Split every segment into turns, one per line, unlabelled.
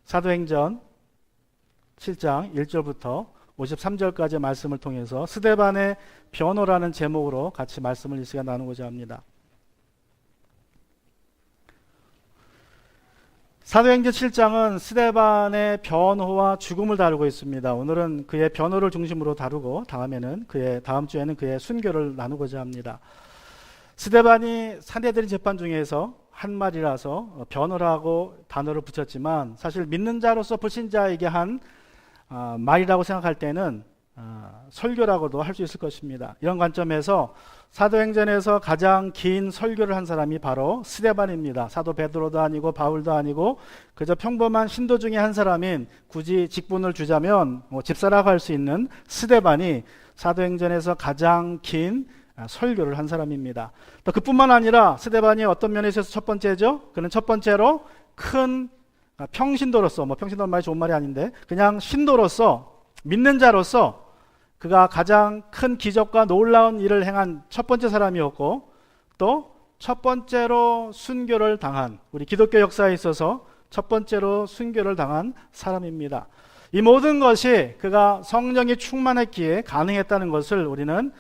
사도행전 7장 1절부터 53절까지의 말씀을 통해서 스데반의 변호라는 제목으로 같이 말씀을 이 시간 나누고자 합니다. 사도행전 7장은 스데반의 변호와 죽음을 다루고 있습니다. 오늘은 그의 변호를 중심으로 다루고 다음 주에는 그의 순교를 나누고자 합니다. 스데반이 사내들인 재판 중에서 한 말이라서 변호라고 단어를 붙였지만 사실 믿는 자로서 불신자에게 한 말이라고 생각할 때는 설교라고도 할 수 있을 것입니다. 이런 관점에서 사도행전에서 가장 긴 설교를 한 사람이 바로 스데반입니다. 사도 베드로도 아니고 바울도 아니고 그저 평범한 신도 중에 한 사람인, 굳이 직분을 주자면 집사라고 할 수 있는 스데반이 사도행전에서 가장 긴 설교를 한 사람입니다. 또 그뿐만 아니라 스데반이 어떤 면에서 첫 번째죠? 그는 첫 번째로 큰 평신도로서, 평신도는 말이 좋은 말이 아닌데 그냥 신도로서, 믿는 자로서 그가 가장 큰 기적과 놀라운 일을 행한 첫 번째 사람이었고, 또 첫 번째로 순교를 당한, 우리 기독교 역사에 있어서 첫 번째로 순교를 당한 사람입니다. 이 모든 것이 그가 성령이 충만했기에 가능했다는 것을 우리는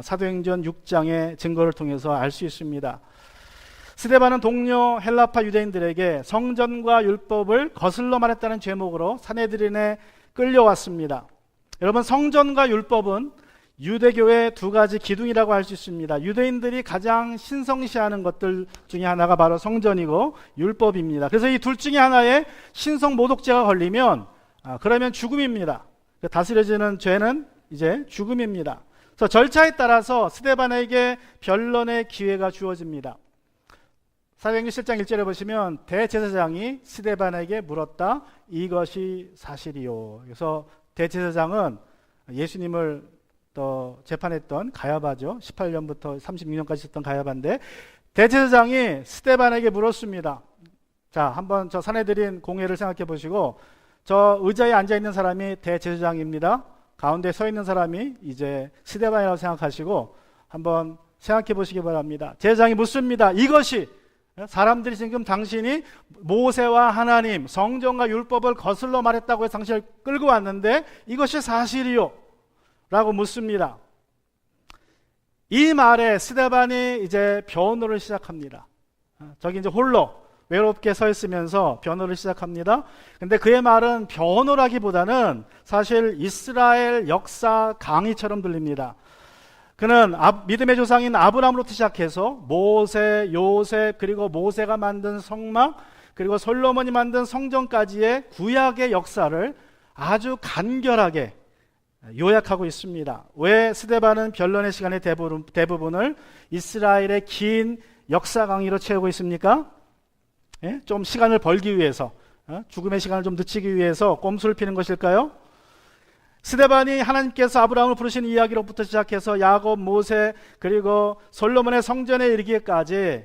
사도행전 6장의 증거를 통해서 알 수 있습니다. 스데반은 동료 헬라파 유대인들에게 성전과 율법을 거슬러 말했다는 죄목으로 산헤드린에 끌려왔습니다. 여러분, 성전과 율법은 유대교의 두 가지 기둥이라고 할 수 있습니다. 유대인들이 가장 신성시하는 것들 중에 하나가 바로 성전이고 율법입니다. 그래서 이 둘 중에 하나에 신성 모독죄가 걸리면 그러면 죽음입니다. 다스려지는 죄는 이제 죽음입니다. 그래서 절차에 따라서 스데반에게 변론의 기회가 주어집니다. 사도행전 7장 1절에 보시면 대제사장이 스데반에게 물었다. 이것이 사실이요. 그래서 대제사장은 예수님을 또 재판했던 가야바죠. 18년부터 36년까지 있었던 가야바인데, 대제사장이 스데반에게 물었습니다. 자, 한번 저 산헤드린 공회를 생각해 보시고, 저 의자에 앉아 있는 사람이 대제사장입니다. 가운데 서 있는 사람이 이제 스데반이라고 생각하시고 한번 생각해 보시기 바랍니다. 제사장이 묻습니다. 이것이, 사람들이 지금 당신이 모세와 하나님, 성전과 율법을 거슬러 말했다고 해서 당신을 끌고 왔는데 이것이 사실이요? 라고 묻습니다. 이 말에 스데반이 이제 변호를 시작합니다. 저기 이제 홀로 외롭게 서 있으면서 변호를 시작합니다. 근데 그의 말은 변호라기보다는 사실 이스라엘 역사 강의처럼 들립니다. 그는 믿음의 조상인 아브라함으로부터 시작해서 모세, 요셉, 그리고 모세가 만든 성막, 그리고 솔로몬이 만든 성전까지의 구약의 역사를 아주 간결하게 요약하고 있습니다. 왜 스데반은 변론의 시간의 대부분을 이스라엘의 긴 역사 강의로 채우고 있습니까? 좀 시간을 벌기 위해서, 죽음의 시간을 좀 늦추기 위해서 꼼수를 피는 것일까요? 스데반이 하나님께서 아브라함을 부르신 이야기로부터 시작해서 야곱, 모세, 그리고 솔로몬의 성전에 이르기까지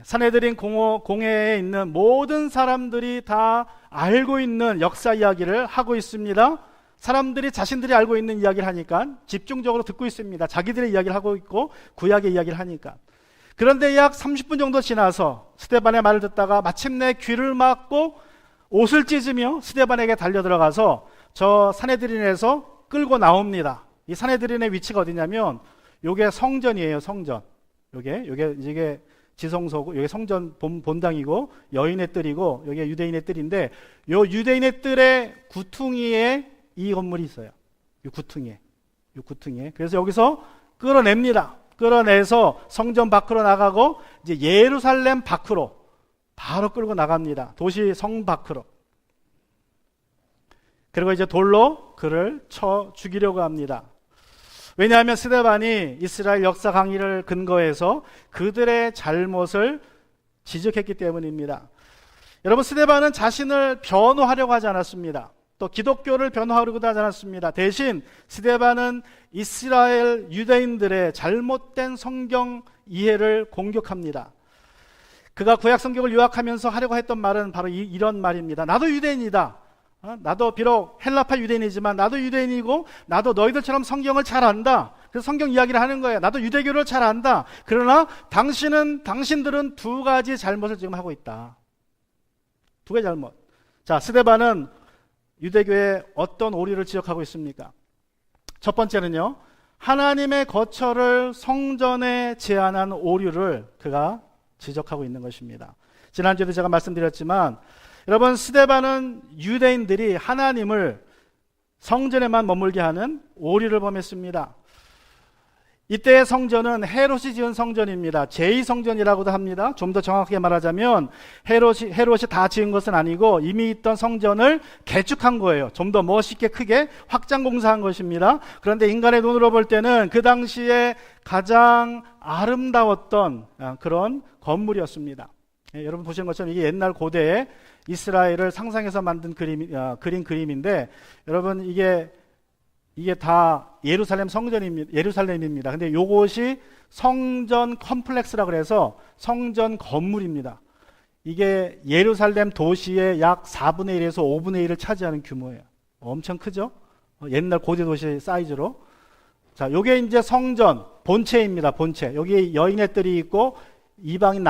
산헤드린 공회에 있는 모든 사람들이 다 알고 있는 역사 이야기를 하고 있습니다. 사람들이 자신들이 알고 있는 이야기를 하니까 집중적으로 듣고 있습니다. 자기들의 이야기를 하고 있고 구약의 이야기를 하니까. 그런데 약 30분 정도 지나서 스데반의 말을 듣다가 마침내 귀를 막고 옷을 찢으며 스데반에게 달려들어가서 저 산헤드린에서 끌고 나옵니다. 이 산헤드린의 위치가 어디냐면 요게 성전이에요. 성전. 요게 지성소고, 요게 성전 본당이고 여인의 뜰이고, 요게 유대인의 뜰인데, 요 유대인의 뜰의 구퉁이에 이 건물이 있어요. 요 구퉁이에. 그래서 여기서 끌어냅니다. 끌어내서 성전 밖으로 나가고 이제 예루살렘 밖으로 바로 끌고 나갑니다. 도시 성 밖으로. 그리고 이제 돌로 그를 쳐 죽이려고 합니다. 왜냐하면 스데반이 이스라엘 역사 강의를 근거해서 그들의 잘못을 지적했기 때문입니다. 여러분, 스데반은 자신을 변호하려고 하지 않았습니다. 또 기독교를 변호하려고도 하지 않았습니다. 대신 스데반은 이스라엘 유대인들의 잘못된 성경 이해를 공격합니다. 그가 구약 성경을 요약하면서 하려고 했던 말은 바로 이런 말입니다. 나도 유대인이다. 나도 비록 헬라파 유대인이지만 나도 유대인이고 나도 너희들처럼 성경을 잘 안다. 그래서 성경 이야기를 하는 거예요. 나도 유대교를 잘 안다. 그러나 당신들은 두 가지 잘못을 지금 하고 있다. 두 가지 잘못. 자, 스데반은 유대교에 어떤 오류를 지적하고 있습니까? 첫 번째는요, 하나님의 거처를 성전에 제한한 오류를 그가 지적하고 있는 것입니다. 지난주에도 제가 말씀드렸지만, 여러분, 스데반은 유대인들이 하나님을 성전에만 머물게 하는 오류를 범했습니다. 이때의 성전은 헤롯이 지은 성전입니다. 제2성전이라고도 합니다. 좀 더 정확하게 말하자면 헤롯이 다 지은 것은 아니고 이미 있던 성전을 개축한 거예요. 좀 더 멋있게 크게 확장 공사한 것입니다. 그런데 인간의 눈으로 볼 때는 그 당시에 가장 아름다웠던 그런 건물이었습니다. 여러분 보시는 것처럼 이게 옛날 고대의 이스라엘을 상상해서 만든 그린 그림인데, 여러분 이게 다 예루살렘 예루살렘입니다. 근데 요것이 성전 컴플렉스라 그래서 성전 건물입니다. 이게 예루살렘 도시의 약 4분의 1에서 5분의 1을 차지하는 규모예요. 엄청 크죠? 옛날 고대 도시 사이즈로. 자, 요게 이제 성전 본체입니다. 본체. 여기 여인의 뜰이 있고 이방인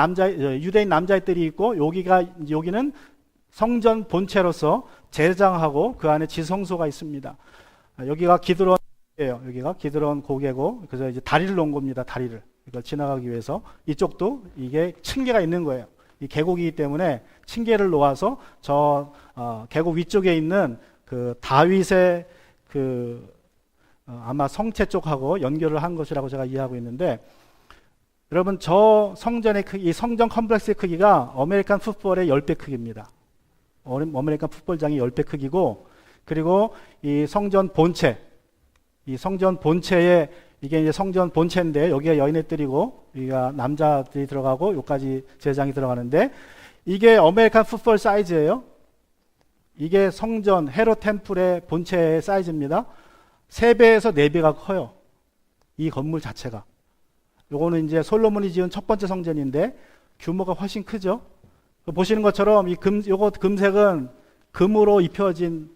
유대인 남자의 뜰이 있고, 여기는 성전 본체로서 제장하고 그 안에 지성소가 있습니다. 여기가 기드론이에요. 여기가 기드론 고개고, 그래서 이제 다리를 놓은 겁니다. 다리를 이걸 지나가기 위해서. 이쪽도 이게 층계가 있는 거예요. 이 계곡이기 때문에 층계를 놓아서 저 계곡 위쪽에 있는 그 다윗의 아마 성체 쪽하고 연결을 한 것이라고 제가 이해하고 있는데, 여러분 저 성전의 크기, 이 성전 컴플렉스의 크기가 아메리칸 풋볼의 10배 크기입니다. 아메리칸 풋볼장이 10배 크기고, 그리고 이 성전 본체에 이게 이제 성전 본체인데, 여기가 여인의 뜰이고 여기가 남자들이 들어가고 여기까지 제장이 들어가는데, 이게 아메리칸 풋볼 사이즈예요. 이게 성전 헤롯 템플의 본체의 사이즈입니다. 3배에서 4배가 커요. 이 건물 자체가. 요거는 이제 솔로몬이 지은 첫 번째 성전인데 규모가 훨씬 크죠. 보시는 것처럼 요거 금색은 금으로 입혀진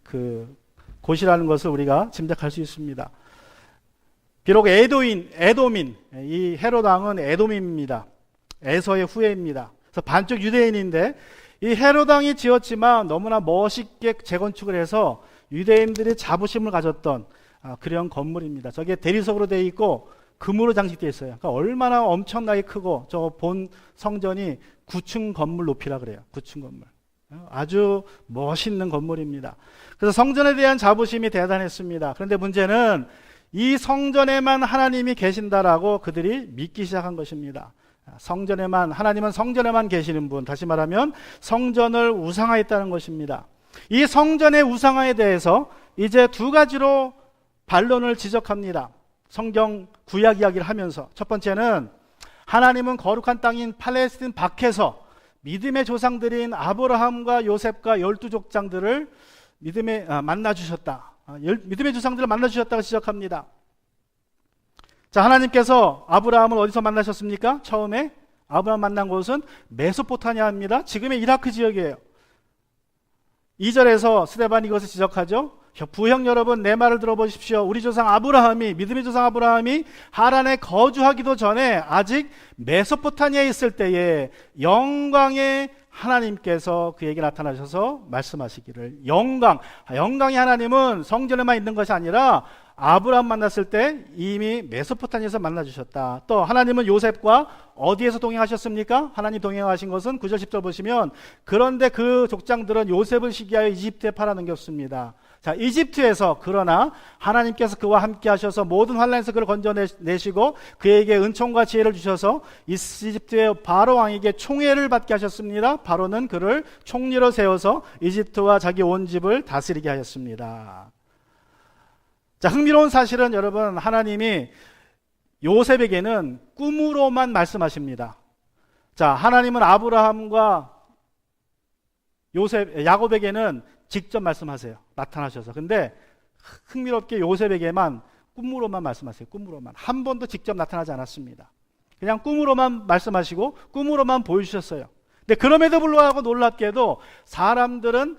그 곳이라는 것을 우리가 짐작할 수 있습니다. 비록 에돔인, 이 헤롯 왕은 에돔입니다. 에서의 후예입니다. 그래서 반쪽 유대인인데, 이 헤롯 왕이 지었지만 너무나 멋있게 재건축을 해서 유대인들이 자부심을 가졌던 그런 건물입니다. 저게 대리석으로 되어 있고 금으로 장식되어 있어요. 그러니까 얼마나 엄청나게 크고, 저 본 성전이 9층 건물 높이라 그래요. 9층 건물. 아주 멋있는 건물입니다. 그래서 성전에 대한 자부심이 대단했습니다. 그런데 문제는 이 성전에만 하나님이 계신다라고 그들이 믿기 시작한 것입니다. 하나님은 성전에만 계시는 분, 다시 말하면 성전을 우상화했다는 것입니다. 이 성전의 우상화에 대해서 이제 두 가지로 반론을 지적합니다. 성경 구약 이야기를 하면서, 첫 번째는 하나님은 거룩한 땅인 팔레스틴 밖에서 믿음의 조상들인 아브라함과 요셉과 12족장들을 만나주셨다. 믿음의 조상들을 만나주셨다고 지적합니다. 자, 하나님께서 아브라함을 어디서 만나셨습니까? 처음에 아브라함 만난 곳은 메소포타미아입니다. 지금의 이라크 지역이에요. 2절에서 스데반이 이것을 지적하죠. 부형 여러분, 내 말을 들어보십시오. 우리 조상 아브라함이, 믿음의 조상 아브라함이 하란에 거주하기도 전에 아직 메소포타미아에 있을 때에 영광의 하나님께서 그에게 나타나셔서 말씀하시기를, 영광의 하나님은 성전에만 있는 것이 아니라 아브라함 만났을 때 이미 메소포타미아에서 만나주셨다. 또 하나님은 요셉과 어디에서 동행하셨습니까? 하나님 동행하신 것은 9절 10절 보시면, 그런데 그 족장들은 요셉을 시기하여 이집트에 팔아넘겼습니다. 자, 이집트에서, 그러나 하나님께서 그와 함께 하셔서 모든 환난에서 그를 건져내시고 그에게 은총과 지혜를 주셔서 이집트의 바로 왕에게 총애를 받게 하셨습니다. 바로는 그를 총리로 세워서 이집트와 자기 온 집을 다스리게 하였습니다. 자, 흥미로운 사실은 여러분, 하나님이 요셉에게는 꿈으로만 말씀하십니다. 자, 하나님은 아브라함과 야곱에게는 직접 말씀하세요. 나타나셔서. 근데 흥미롭게 요셉에게만 꿈으로만 말씀하세요. 꿈으로만. 한 번도 직접 나타나지 않았습니다. 그냥 꿈으로만 말씀하시고 꿈으로만 보여주셨어요. 근데 그럼에도 불구하고 놀랍게도 사람들은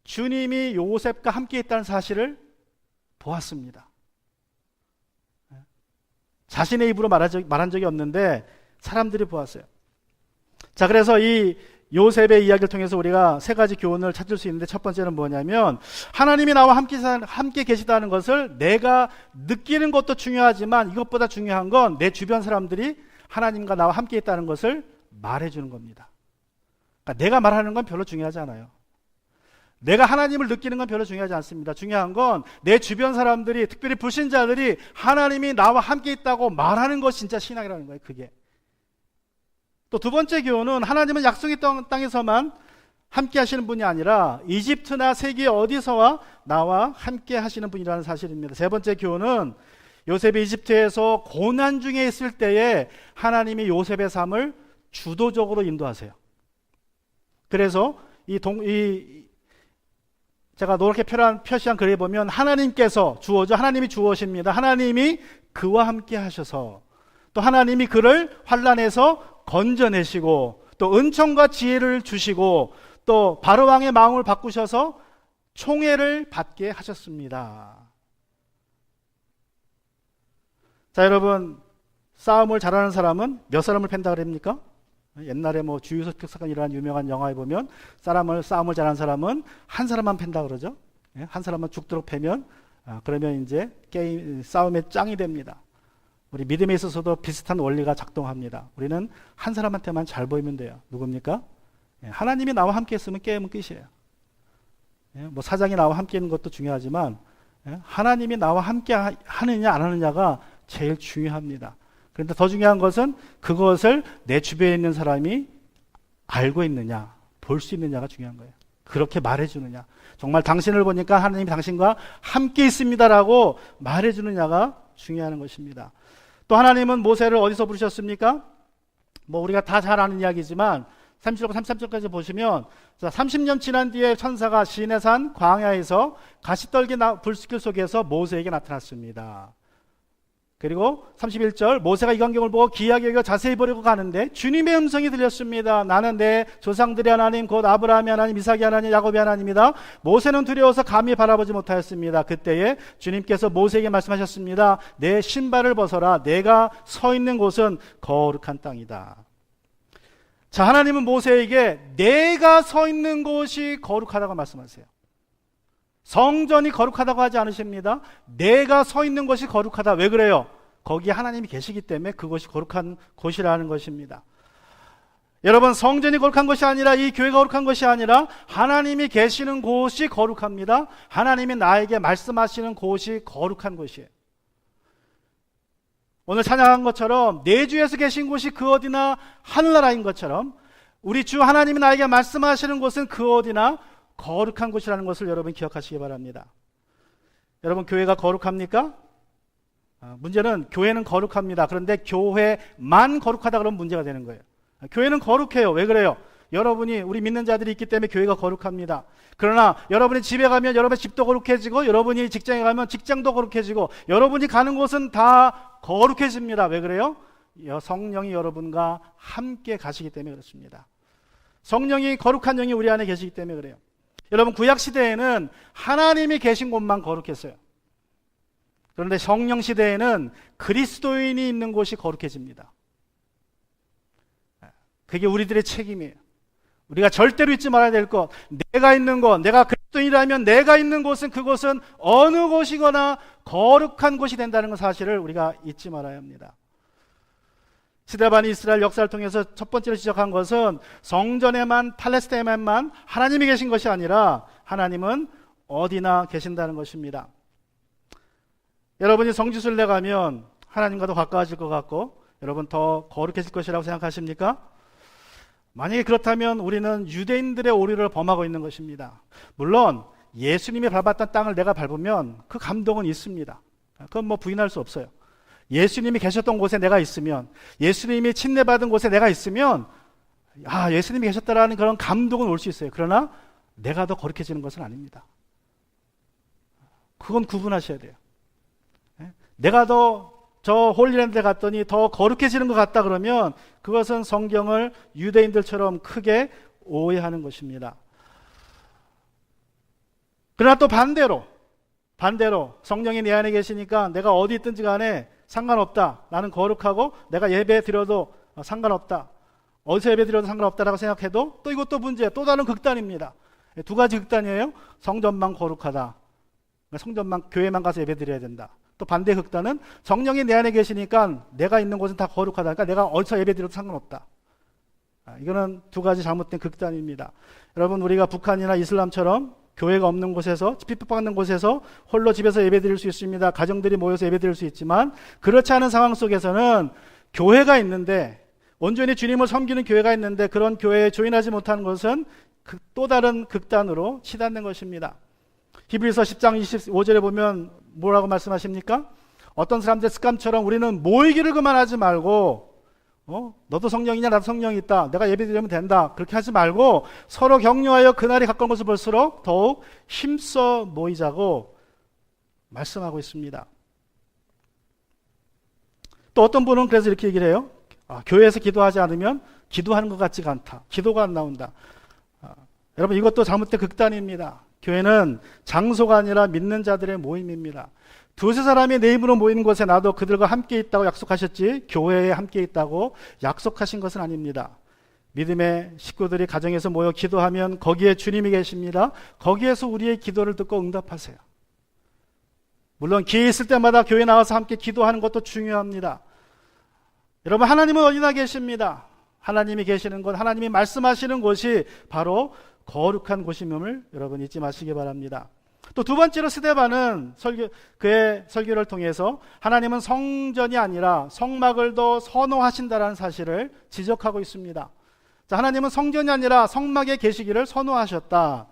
주님이 요셉과 함께 있다는 사실을 보았습니다. 자신의 입으로 말한 적이 없는데 사람들이 보았어요. 자, 그래서 이 요셉의 이야기를 통해서 우리가 세 가지 교훈을 찾을 수 있는데, 첫 번째는 뭐냐면 하나님이 나와 함께 계시다는 것을 내가 느끼는 것도 중요하지만 이것보다 중요한 건 내 주변 사람들이 하나님과 나와 함께 있다는 것을 말해주는 겁니다. 그러니까 내가 말하는 건 별로 중요하지 않아요. 내가 하나님을 느끼는 건 별로 중요하지 않습니다. 중요한 건 내 주변 사람들이, 특별히 불신자들이 하나님이 나와 함께 있다고 말하는 것이 진짜 신앙이라는 거예요. 그게. 또 두 번째 교훈은 하나님은 약속의 땅에서만 함께 하시는 분이 아니라 이집트나 세계 어디서와 나와 함께 하시는 분이라는 사실입니다. 세 번째 교훈은 요셉이 이집트에서 고난 중에 있을 때에 하나님이 요셉의 삶을 주도적으로 인도하세요. 그래서 제가 노랗게 표시한 글에 보면 하나님께서 주어죠. 하나님이 주어십니다. 하나님이 그와 함께 하셔서, 또 하나님이 그를 환난에서 건져내시고, 또 은총과 지혜를 주시고, 또 바로왕의 마음을 바꾸셔서 총애를 받게 하셨습니다. 자, 여러분, 싸움을 잘하는 사람은 몇 사람을 팬다 그럽니까? 옛날에 주유소 특사관이라는 유명한 영화에 보면 싸움을 잘하는 사람은 한 사람만 팬다 그러죠. 한 사람만 죽도록 패면 그러면 이제 싸움의 짱이 됩니다. 우리 믿음에 있어서도 비슷한 원리가 작동합니다. 우리는 한 사람한테만 잘 보이면 돼요. 누굽니까? 하나님이 나와 함께 했으면 게임은 끝이에요. 사장이 나와 함께 있는 것도 중요하지만 하나님이 나와 함께 하느냐 안 하느냐가 제일 중요합니다. 그런데 더 중요한 것은 그것을 내 주변에 있는 사람이 알고 있느냐, 볼 수 있느냐가 중요한 거예요. 그렇게 말해주느냐, 정말 당신을 보니까 하나님이 당신과 함께 있습니다라고 말해주느냐가 중요한 것입니다. 또 하나님은 모세를 어디서 부르셨습니까? 우리가 다 잘 아는 이야기지만 37절 33절까지 보시면 30년 지난 뒤에 천사가 시내산 광야에서 가시떨기 불숲길 속에서 모세에게 나타났습니다. 그리고 31절, 모세가 이 광경을 보고 기이하게 여겨 자세히 보려고 가는데 주님의 음성이 들렸습니다. 나는 내 조상들의 하나님, 곧 아브라함의 하나님, 이삭의 하나님, 야곱의 하나님이다. 모세는 두려워서 감히 바라보지 못하였습니다. 그때에 주님께서 모세에게 말씀하셨습니다. 내 신발을 벗어라. 내가 서 있는 곳은 거룩한 땅이다. 자, 하나님은 모세에게 내가 서 있는 곳이 거룩하다고 말씀하세요. 성전이 거룩하다고 하지 않으십니다. 내가 서 있는 것이 거룩하다. 왜 그래요? 거기에 하나님이 계시기 때문에 그것이 거룩한 곳이라는 것입니다. 여러분, 성전이 거룩한 것이 아니라, 이 교회가 거룩한 것이 아니라 하나님이 계시는 곳이 거룩합니다. 하나님이 나에게 말씀하시는 곳이 거룩한 곳이에요. 오늘 찬양한 것처럼 내 주에서 계신 곳이 그 어디나 하늘나라인 것처럼 우리 주 하나님이 나에게 말씀하시는 곳은 그 어디나 거룩한 곳이라는 것을 여러분 기억하시기 바랍니다. 여러분, 교회가 거룩합니까? 문제는 교회는 거룩합니다. 그런데 교회만 거룩하다 그러면 문제가 되는 거예요. 교회는 거룩해요. 왜 그래요? 여러분이, 우리 믿는 자들이 있기 때문에 교회가 거룩합니다. 그러나 여러분이 집에 가면 여러분의 집도 거룩해지고, 여러분이 직장에 가면 직장도 거룩해지고, 여러분이 가는 곳은 다 거룩해집니다. 왜 그래요? 성령이 여러분과 함께 가시기 때문에 그렇습니다. 성령이, 거룩한 영이 우리 안에 계시기 때문에 그래요. 여러분, 구약시대에는 하나님이 계신 곳만 거룩했어요. 그런데 성령시대에는 그리스도인이 있는 곳이 거룩해집니다. 그게 우리들의 책임이에요. 우리가 절대로 잊지 말아야 될 것, 내가 있는 곳, 내가 그리스도인이라면 내가 있는 곳은, 그곳은 어느 곳이거나 거룩한 곳이 된다는 사실을 우리가 잊지 말아야 합니다. 스데반이 이스라엘 역사를 통해서 첫 번째로 지적한 것은 성전에만, 팔레스타인에만 하나님이 계신 것이 아니라 하나님은 어디나 계신다는 것입니다. 여러분이 성지순례 가면 하나님과도 가까워질 것 같고, 여러분 더 거룩해질 것이라고 생각하십니까? 만약에 그렇다면 우리는 유대인들의 오류를 범하고 있는 것입니다. 물론 예수님이 밟았던 땅을 내가 밟으면 그 감동은 있습니다. 그건 부인할 수 없어요. 예수님이 계셨던 곳에 내가 있으면, 예수님이 침례받은 곳에 내가 있으면, 예수님이 계셨다라는 그런 감동은 올 수 있어요. 그러나 내가 더 거룩해지는 것은 아닙니다. 그건 구분하셔야 돼요. 내가 저 홀리랜드에 갔더니 더 거룩해지는 것 같다 그러면 그것은 성경을 유대인들처럼 크게 오해하는 것입니다. 그러나 또 반대로 성령이 내 안에 계시니까 내가 어디 있든지 간에 상관없다. 나는 거룩하고 내가 예배 드려도 상관없다. 어디서 예배드려도 상관없다라고 생각해도 또 이것도 문제, 또 다른 극단입니다. 두 가지 극단이에요. 성전만 거룩하다. 성전만, 교회만 가서 예배드려야 된다. 또 반대 극단은 성령이 내 안에 계시니까 내가 있는 곳은 다 거룩하다. 그러니까 내가 어디서 예배드려도 상관없다. 이거는 두 가지 잘못된 극단입니다. 여러분, 우리가 북한이나 이슬람처럼 교회가 없는 곳에서, 핍박받는 곳에서 홀로 집에서 예배드릴 수 있습니다. 가정들이 모여서 예배드릴 수 있지만, 그렇지 않은 상황 속에서는 교회가 있는데, 온전히 주님을 섬기는 교회가 있는데 그런 교회에 조인하지 못하는 것은 또 다른 극단으로 치닫는 것입니다. 히브리서 10장 25절에 보면 뭐라고 말씀하십니까? 어떤 사람들 습관처럼 우리는 모이기를 그만하지 말고, 너도 성령이냐 나도 성령이 있다, 내가 예배드리면 된다, 그렇게 하지 말고 서로 격려하여 그날이 가까운 것을 볼수록 더욱 힘써 모이자고 말씀하고 있습니다. 또 어떤 분은 그래서 이렇게 얘기를 해요. 교회에서 기도하지 않으면 기도하는 것 같지가 않다, 기도가 안 나온다. 여러분, 이것도 잘못된 극단입니다. 교회는 장소가 아니라 믿는 자들의 모임입니다. 두세 사람이 내 이름으로 모이는 곳에 나도 그들과 함께 있다고 약속하셨지, 교회에 함께 있다고 약속하신 것은 아닙니다. 믿음의 식구들이 가정에서 모여 기도하면 거기에 주님이 계십니다. 거기에서 우리의 기도를 듣고 응답하세요. 물론 기회 있을 때마다 교회 나와서 함께 기도하는 것도 중요합니다. 여러분, 하나님은 어디나 계십니다. 하나님이 계시는 곳, 하나님이 말씀하시는 곳이 바로 거룩한 곳임을 여러분 잊지 마시기 바랍니다. 또 두 번째로 스데반은 그의 설교를 통해서 하나님은 성전이 아니라 성막을 더 선호하신다라는 사실을 지적하고 있습니다. 자, 하나님은 성전이 아니라 성막에 계시기를 선호하셨다.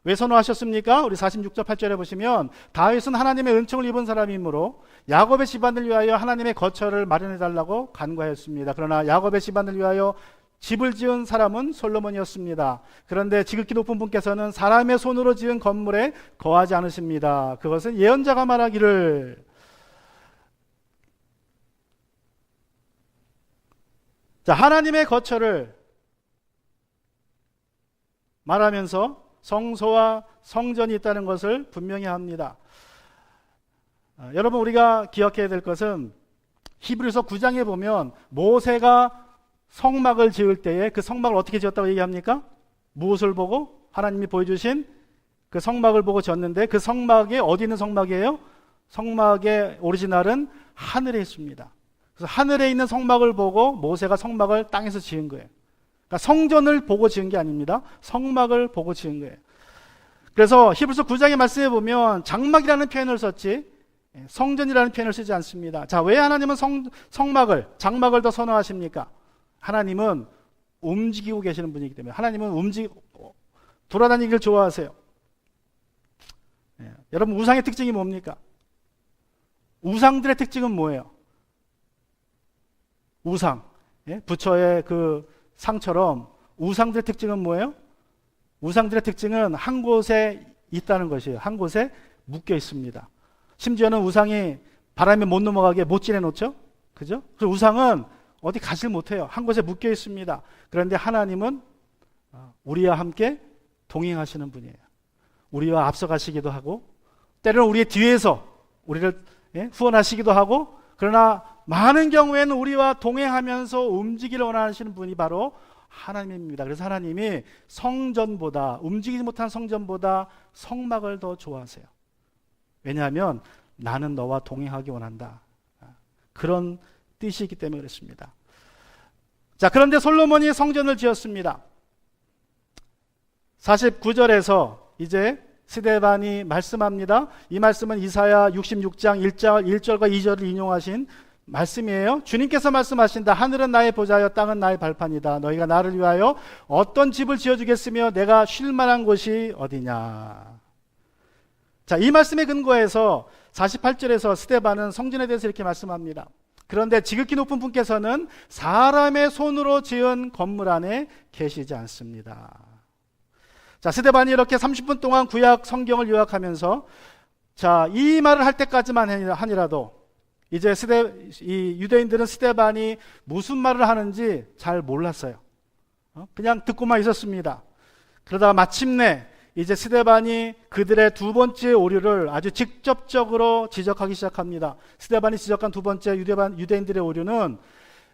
왜 선호하셨습니까? 우리 46절 8절에 보시면 다윗은 하나님의 은총을 입은 사람이므로 야곱의 집안을 위하여 하나님의 거처를 마련해달라고 간구하였습니다. 그러나 야곱의 집안을 위하여 집을 지은 사람은 솔로몬이었습니다. 그런데 지극히 높은 분께서는 사람의 손으로 지은 건물에 거하지 않으십니다. 그것은 예언자가 말하기를, 자, 하나님의 거처를 말하면서 성소와 성전이 있다는 것을 분명히 합니다. 여러분, 우리가 기억해야 될 것은 히브리서 9장에 보면 모세가 성막을 지을 때에 그 성막을 어떻게 지었다고 얘기합니까? 무엇을 보고? 하나님이 보여주신 그 성막을 보고 지었는데, 그 성막이 어디 있는 성막이에요? 성막의 오리지널은 하늘에 있습니다. 그래서 하늘에 있는 성막을 보고 모세가 성막을 땅에서 지은 거예요. 그러니까 성전을 보고 지은 게 아닙니다. 성막을 보고 지은 거예요. 그래서 히브리서 9장의 말씀에 보면 장막이라는 표현을 썼지 성전이라는 표현을 쓰지 않습니다. 자, 왜 하나님은 장막을 더 선호하십니까? 하나님은 움직이고 계시는 분이기 때문에. 하나님은 돌아다니기를 좋아하세요. 여러분, 우상의 특징이 뭡니까? 우상들의 특징은 뭐예요? 우상, 부처의 그 상처럼 우상들의 특징은 뭐예요? 우상들의 특징은 한 곳에 있다는 것이에요. 한 곳에 묶여 있습니다. 심지어는 우상이 바람에 못 넘어가게 못 지내놓죠? 그죠? 그래서 우상은 어디 가질 못해요. 한 곳에 묶여 있습니다. 그런데 하나님은 우리와 함께 동행하시는 분이에요. 우리와 앞서가시기도 하고, 때로는 우리의 뒤에서 우리를 후원하시기도 하고, 그러나 많은 경우에는 우리와 동행하면서 움직이를 원하시는 분이 바로 하나님입니다. 그래서 하나님이 성전보다, 움직이지 못한 성전보다 성막을 더 좋아하세요. 왜냐하면 나는 너와 동행하기 원한다. 그런 뜻이 있기 때문에 그렇습니다. 자, 그런데 솔로몬이 성전을 지었습니다. 49절에서 이제 스데반이 말씀합니다. 이 말씀은 이사야 66장 1절과 2절을 인용하신 말씀이에요. 주님께서 말씀하신다. 하늘은 나의 보좌여 땅은 나의 발판이다. 너희가 나를 위하여 어떤 집을 지어주겠으며 내가 쉴 만한 곳이 어디냐. 자, 이 말씀에 근거해서 48절에서 스데반은 성전에 대해서 이렇게 말씀합니다. 그런데 지극히 높은 분께서는 사람의 손으로 지은 건물 안에 계시지 않습니다. 자, 스데반이 이렇게 30분 동안 구약 성경을 요약하면서, 자, 이 말을 할 때까지만 하니라도 이제 이 유대인들은 스데반이 무슨 말을 하는지 잘 몰랐어요. 그냥 듣고만 있었습니다. 그러다가 마침내 이제 스데반이 그들의 두 번째 오류를 아주 직접적으로 지적하기 시작합니다. 스데반이 지적한 두 번째 유대인들의 오류는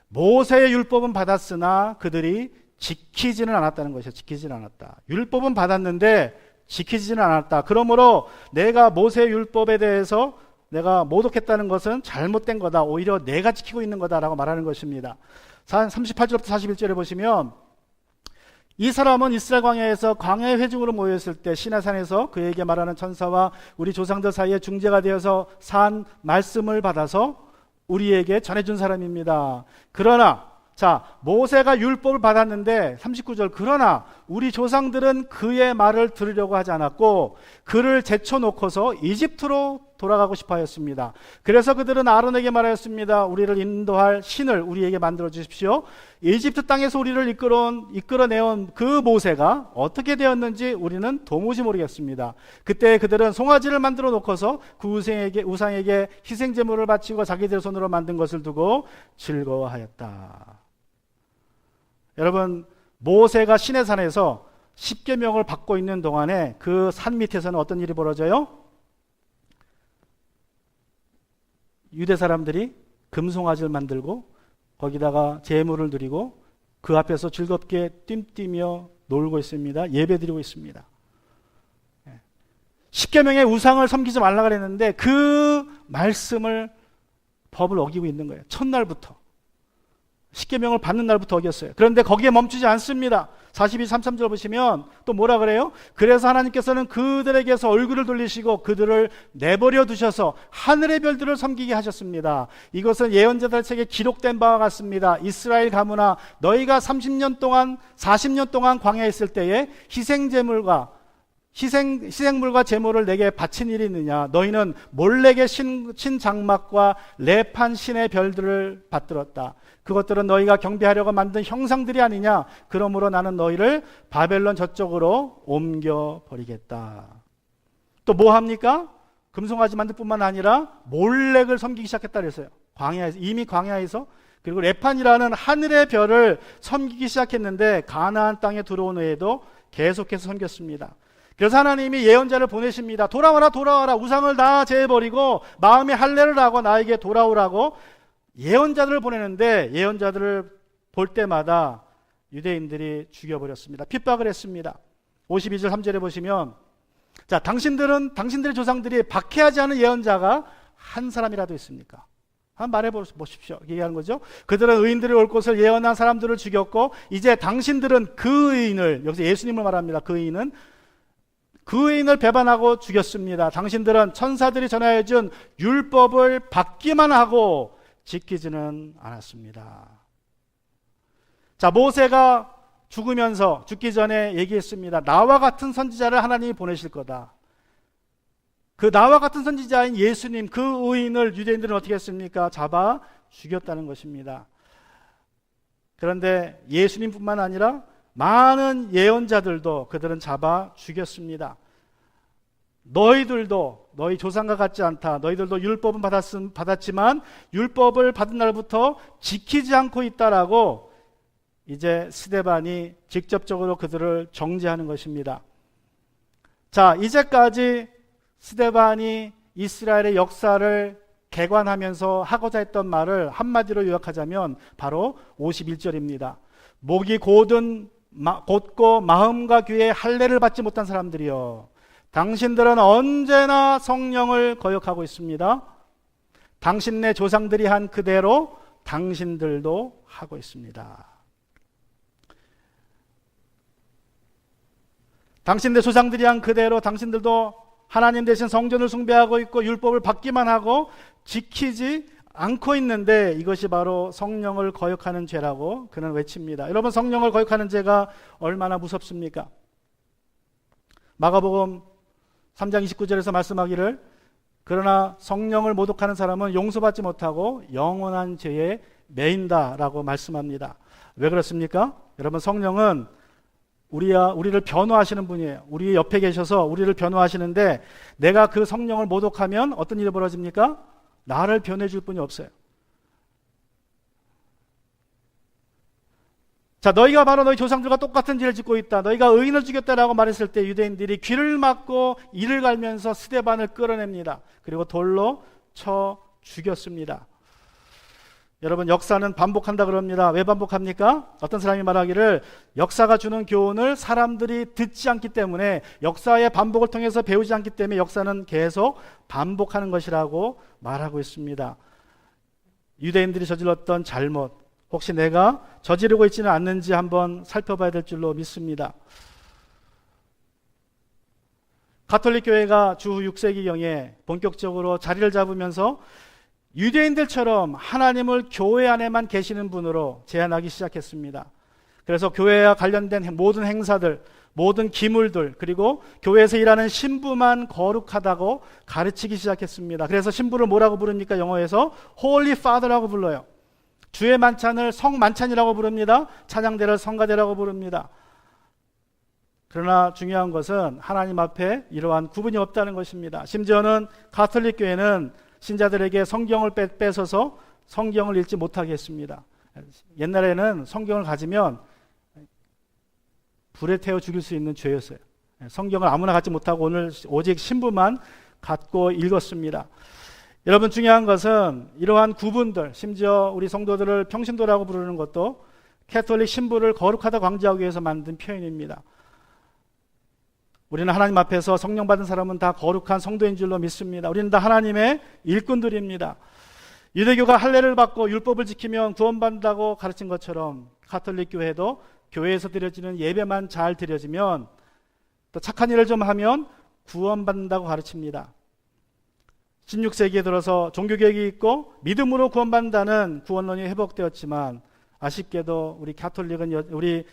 모세의 율법은 받았으나 그들이 지키지는 않았다는 것이죠. 지키지는 않았다. 율법은 받았는데 지키지는 않았다. 그러므로 내가 모세의 율법에 대해서 내가 모독했다는 것은 잘못된 거다. 오히려 내가 지키고 있는 거다라고 말하는 것입니다. 38절부터 41절에 보시면 이 사람은 이스라엘 광야에서 광야의 회중으로 모였을 때 시내산에서 그에게 말하는 천사와 우리 조상들 사이에 중재가 되어서 산 말씀을 받아서 우리에게 전해준 사람입니다. 그러나 모세가 율법을 받았는데 39절 그러나 우리 조상들은 그의 말을 들으려고 하지 않았고 그를 제쳐놓고서 이집트로 돌아가고 싶어 하였습니다. 그래서 그들은 아론에게 말하였습니다. 우리를 인도할 신을 우리에게 만들어 주십시오. 이집트 땅에서 우리를 이끌어내온 그 모세가 어떻게 되었는지 우리는 도무지 모르겠습니다. 그때 그들은 송아지를 만들어 놓고서 그 우상에게 희생 제물을 바치고 자기들 손으로 만든 것을 두고 즐거워하였다. 여러분, 모세가 시내산에서 십계명을 받고 있는 동안에 그 산 밑에서는 어떤 일이 벌어져요? 유대 사람들이 금송아지를 만들고 거기다가 제물을 드리고 그 앞에서 즐겁게 뜀뛰며 놀고 있습니다. 예배드리고 있습니다. 십계명의 우상을 섬기지 말라 그랬는데 그 말씀을 법을 어기고 있는 거예요. 첫날부터. 십계명을 받는 날부터 어겼어요. 그런데 거기에 멈추지 않습니다. 42, 33절 보시면 또 뭐라 그래요? 그래서 하나님께서는 그들에게서 얼굴을 돌리시고 그들을 내버려 두셔서 하늘의 별들을 섬기게 하셨습니다. 이것은 예언자들 책에 기록된 바와 같습니다. 이스라엘 가문아, 너희가 30년 동안 40년 동안 광야에 있을 때에 희생물과 제물을 내게 바친 일이 있느냐? 너희는 몰래게 신장막과 랩한 신의 별들을 받들었다. 그것들은 너희가 경배하려고 만든 형상들이 아니냐? 그러므로 나는 너희를 바벨론 저쪽으로 옮겨버리겠다. 또 뭐 합니까? 금송아지 만들 뿐만 아니라 몰렉을 섬기기 시작했다 그랬어요. 이미 광야에서. 그리고 랩한이라는 하늘의 별을 섬기기 시작했는데 가나안 땅에 들어온 후에도 계속해서 섬겼습니다. 그래서 하나님이 예언자를 보내십니다. 돌아와라. 우상을 다 제해버리고 마음의 할례를 하고 나에게 돌아오라고 예언자들을 보내는데 예언자들을 볼 때마다 유대인들이 죽여버렸습니다. 핍박을 했습니다. 52절 3절에 보시면 당신들의 조상들이 박해하지 않은 예언자가 한 사람이라도 있습니까? 한번 말해보십시오. 얘기하는 거죠. 그들은 의인들이 올 곳을 예언한 사람들을 죽였고 이제 당신들은 그 의인을, 여기서 예수님을 말합니다. 그 의인을 배반하고 죽였습니다. 당신들은 천사들이 전하여준 율법을 받기만 하고 지키지는 않았습니다. 모세가 죽기 전에 얘기했습니다. 나와 같은 선지자를 하나님이 보내실 거다. 그 나와 같은 선지자인 예수님, 그 의인을 유대인들은 어떻게 했습니까? 잡아 죽였다는 것입니다. 그런데 예수님뿐만 아니라 많은 예언자들도 그들은 잡아 죽였습니다. 너희 조상과 같지 않다. 너희들도 율법은 받았지만 율법을 받은 날부터 지키지 않고 있다라고 이제 스데반이 직접적으로 그들을 정죄하는 것입니다. 이제까지 스데반이 이스라엘의 역사를 개관하면서 하고자 했던 말을 한마디로 요약하자면 바로 51절입니다. 목이 곧고 마음과 귀에 할례를 받지 못한 사람들이여, 당신들은 언제나 성령을 거역하고 있습니다. 당신네 조상들이 한 그대로 당신들도 하고 있습니다. 당신네 조상들이 한 그대로 당신들도 하나님 대신 성전을 숭배하고 있고 율법을 받기만 하고 지키지 않고 있는데 이것이 바로 성령을 거역하는 죄라고 그는 외칩니다. 여러분, 성령을 거역하는 죄가 얼마나 무섭습니까? 마가복음 3장 29절에서 말씀하기를 그러나 성령을 모독하는 사람은 용서받지 못하고 영원한 죄에 매인다라고 말씀합니다. 왜 그렇습니까? 여러분, 성령은 우리를 변호하시는 분이에요. 우리 옆에 계셔서 우리를 변호하시는데 내가 그 성령을 모독하면 어떤 일이 벌어집니까? 나를 변해줄 분이 없어요. 너희가 바로 너희 조상들과 똑같은 죄를 짓고 있다. 너희가 의인을 죽였다라고 말했을 때 유대인들이 귀를 막고 이를 갈면서 스데반을 끌어냅니다. 그리고 돌로 쳐 죽였습니다. 여러분, 역사는 반복한다 그럽니다. 왜 반복합니까? 어떤 사람이 말하기를 역사가 주는 교훈을 사람들이 듣지 않기 때문에, 역사의 반복을 통해서 배우지 않기 때문에 역사는 계속 반복하는 것이라고 말하고 있습니다. 유대인들이 저질렀던 잘못, 혹시 내가 저지르고 있지는 않는지 한번 살펴봐야 될 줄로 믿습니다. 가톨릭 교회가 주 6세기경에 본격적으로 자리를 잡으면서 유대인들처럼 하나님을 교회 안에만 계시는 분으로 제한하기 시작했습니다. 그래서 교회와 관련된 모든 행사들, 모든 기물들, 그리고 교회에서 일하는 신부만 거룩하다고 가르치기 시작했습니다. 그래서 신부를 뭐라고 부릅니까? 영어에서 Holy Father라고 불러요. 주의 만찬을 성만찬이라고 부릅니다. 찬양대를 성가대라고 부릅니다. 그러나 중요한 것은 하나님 앞에 이러한 구분이 없다는 것입니다. 심지어는 가톨릭 교회는 신자들에게 성경을 뺏어서 성경을 읽지 못하게 했습니다. 옛날에는 성경을 가지면 불에 태워 죽일 수 있는 죄였어요. 성경을 아무나 갖지 못하고 오늘 오직 신부만 갖고 읽었습니다. 여러분, 중요한 것은 이러한 구분들, 심지어 우리 성도들을 평신도라고 부르는 것도 캐톨릭 신부를 거룩하다 강조하기 위해서 만든 표현입니다. 우리는 하나님 앞에서 성령 받은 사람은 다 거룩한 성도인 줄로 믿습니다. 우리는 다 하나님의 일꾼들입니다. 유대교가 할례를 받고 율법을 지키면 구원받는다고 가르친 것처럼 가톨릭 교회도 교회에서 드려지는 예배만 잘 드려지면, 또 착한 일을 좀 하면 구원받는다고 가르칩니다. 16세기에 들어서 종교개혁이 있고 믿음으로 구원받는다는 구원론이 회복되었지만, 아쉽게도 우리